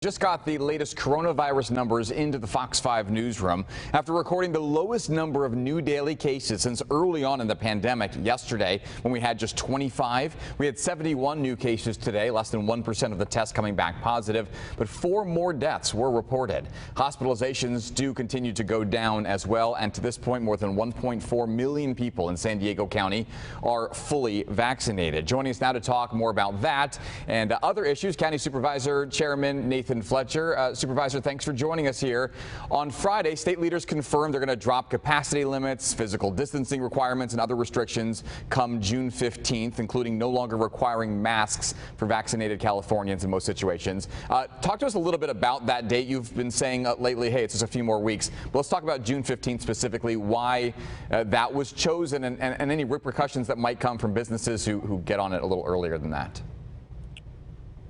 Just got the latest coronavirus numbers into the Fox 5 newsroom after recording the lowest number of new daily cases since early on in the pandemic yesterday when we had just 25. We had 71 new cases today, less than 1% of the tests coming back positive, but 4 more deaths were reported. Hospitalizations do continue to go down as well, and to this point, more than 1.4 million people in San Diego County are fully vaccinated. Joining us now to talk more about that and other issues, County Supervisor Chairman Nathan Fletcher. Supervisor, thanks for joining us here. On Friday, state leaders confirmed they're going to drop capacity limits, physical distancing requirements, and other restrictions come June 15th, including no longer requiring masks for vaccinated Californians in most situations. Talk to us a little bit about that date. You've been saying lately, hey, it's just a few more weeks. But let's talk about June 15th specifically, why that was chosen and any repercussions that might come from businesses who get on it a little earlier than that.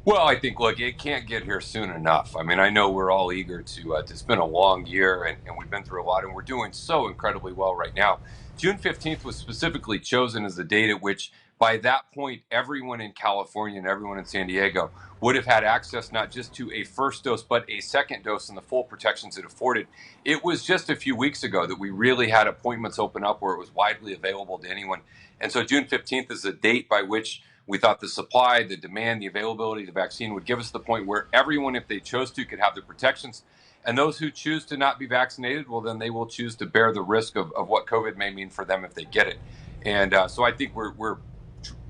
Well, I think, look, it can't get here soon enough. I mean, I know we're all eager to, it's been a long year and we've been through a lot and we're doing so incredibly well right now. June 15th was specifically chosen as the date at which, by that point, everyone in California and everyone in San Diego would have had access not just to a first dose, but a second dose and the full protections it afforded. It was just a few weeks ago that we really had appointments open up where it was widely available to anyone. And so June 15th is the date by which we thought the supply, the demand, the availability of the vaccine would give us the point where everyone, if they chose to, could have the protections. And those who choose to not be vaccinated, well, then they will choose to bear the risk of what COVID may mean for them if they get it. And so I think we're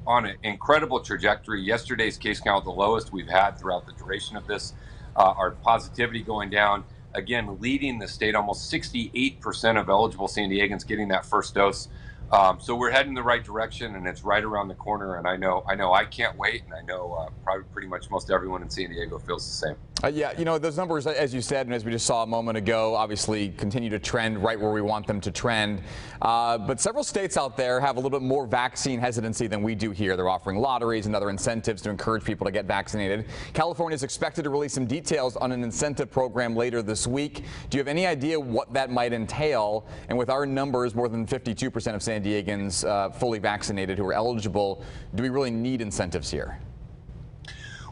on an incredible trajectory. Yesterday's case count, the lowest we've had throughout the duration of this. Our positivity going down, again, leading the state, almost 68% of eligible San Diegans getting that first dose. So we're heading in the right direction, and it's right around the corner. And I know I can't wait, and I know probably pretty much most everyone in San Diego feels the same. Yeah, you know, those numbers, as you said, and as we just saw a moment ago, obviously continue to trend right where we want them to trend. But several states out there have a little bit more vaccine hesitancy than we do here. They're offering lotteries and other incentives to encourage people to get vaccinated. California is expected to release some details on an incentive program later this week. Do you have any idea what that might entail? And with our numbers, more than 52% of San Diegans fully vaccinated who are eligible, do we really need incentives here?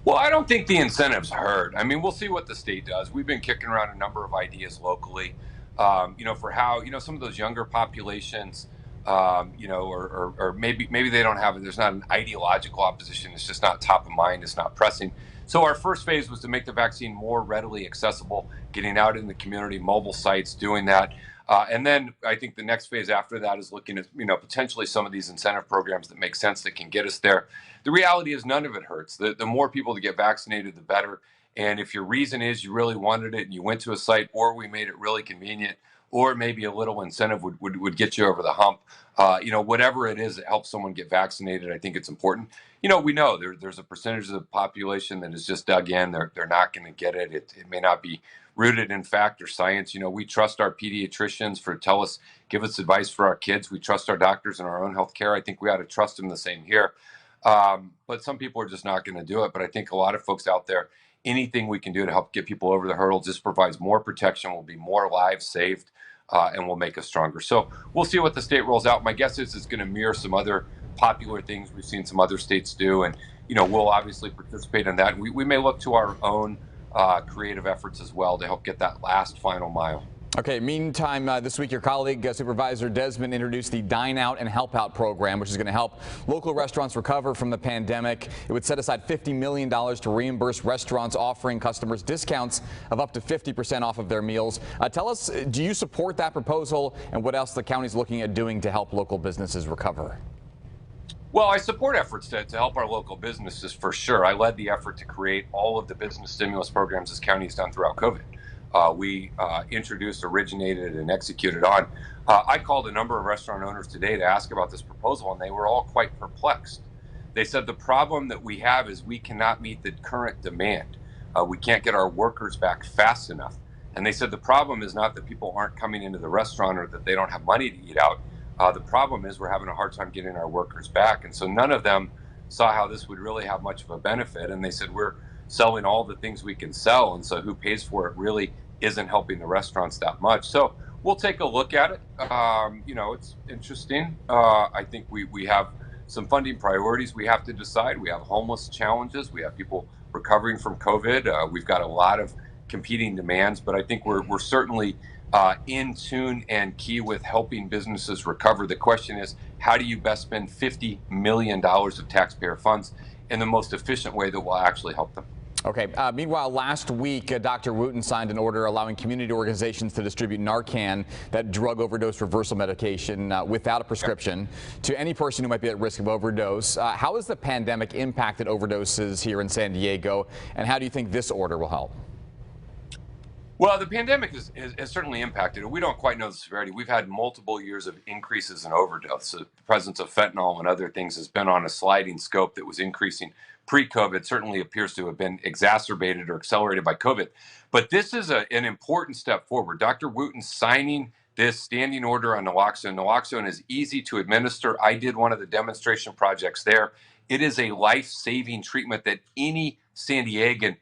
Well, I don't think the incentives hurt. I mean, we'll see what the state does. We've been kicking around a number of ideas locally, for how, some of those younger populations, or maybe they don't have it. There's not an ideological opposition. It's just not top of mind. It's not pressing. So our first phase was to make the vaccine more readily accessible, getting out in the community, mobile sites, doing that. And then I think the next phase after that is looking at, potentially some of these incentive programs that make sense that can get us there. The reality is none of it hurts. The more people to get vaccinated, the better. And if your reason is you really wanted it and you went to a site, or we made it really convenient, or maybe a little incentive would get you over the hump, whatever it is that helps someone get vaccinated, I think it's important. We know there's a percentage of the population that is just dug in. They're not going to get it. It may not be rooted in fact or science. We trust our pediatricians give us advice for our kids. We trust our doctors in our own healthcare. I think we ought to trust them the same here. But some people are just not going to do it. But I think a lot of folks out there, anything we can do to help get people over the hurdle just provides more protection, will be more lives saved, and will make us stronger. So we'll see what the state rolls out. My guess is it's going to mirror some other popular things we've seen some other states do. And, we'll obviously participate in that. We may look to our own creative efforts as well to help get that last final mile. Okay, meantime, this week your colleague, Supervisor Desmond, introduced the Dine Out and Help Out program, which is going to help local restaurants recover from the pandemic. It would set aside $50 million to reimburse restaurants offering customers discounts of up to 50% off of their meals. Tell us, do you support that proposal, and what else the county's looking at doing to help local businesses recover? Well, I support efforts to help our local businesses for sure. I led the effort to create all of the business stimulus programs this county has done throughout COVID. We introduced, originated, and executed on. I called a number of restaurant owners today to ask about this proposal, and they were all quite perplexed. They said the problem that we have is we cannot meet the current demand. We can't get our workers back fast enough. And they said the problem is not that people aren't coming into the restaurant or that they don't have money to eat out. The problem is we're having a hard time getting our workers back. And so none of them saw how this would really have much of a benefit. And they said, we're selling all the things we can sell. And so who pays for it really isn't helping the restaurants that much. So we'll take a look at it. It's interesting. I think we have some funding priorities we have to decide. We have homeless challenges. We have people recovering from COVID. We've got a lot of competing demands, but I think we're certainly in tune and key with helping businesses recover. The question is, how do you best spend $50 million of taxpayer funds in the most efficient way that will actually help them? Okay. Meanwhile, last week, Dr. Wooten signed an order allowing community organizations to distribute Narcan, that drug overdose reversal medication, without a prescription to any person who might be at risk of overdose. How has the pandemic impacted overdoses here in San Diego, and how do you think this order will help? Well, the pandemic has certainly impacted it. We don't quite know the severity. We've had multiple years of increases in overdose. The presence of fentanyl and other things has been on a sliding scope that was increasing pre-COVID. Certainly appears to have been exacerbated or accelerated by COVID. But this is an important step forward. Dr. Wooten signing this standing order on naloxone. Naloxone is easy to administer. I did one of the demonstration projects there. It is a life-saving treatment that any San Diegan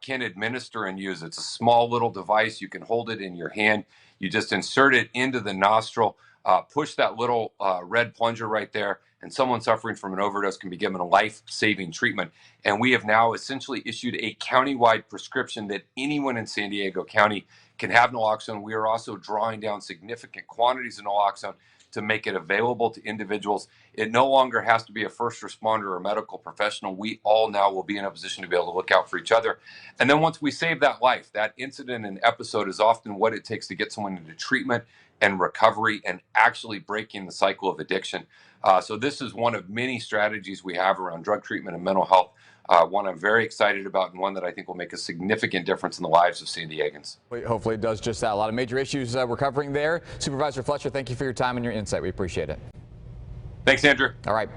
can administer and use. It's a small little device. You can hold it in your hand. You just insert it into the nostril, push that little red plunger right there, and someone suffering from an overdose can be given a life-saving treatment. And we have now essentially issued a countywide prescription that anyone in San Diego County can have naloxone. We are also drawing down significant quantities of naloxone to make it available to individuals. It no longer has to be a first responder or a medical professional. We all now will be in a position to be able to look out for each other. And then once we save that life, that incident and episode is often what it takes to get someone into treatment and recovery and actually breaking the cycle of addiction. So this is one of many strategies we have around drug treatment and mental health. One I'm very excited about, and one that I think will make a significant difference in the lives of San Diegans. Hopefully it does just that. A lot of major issues we're covering there. Supervisor Fletcher, thank you for your time and your insight. We appreciate it. Thanks, Andrew. All right.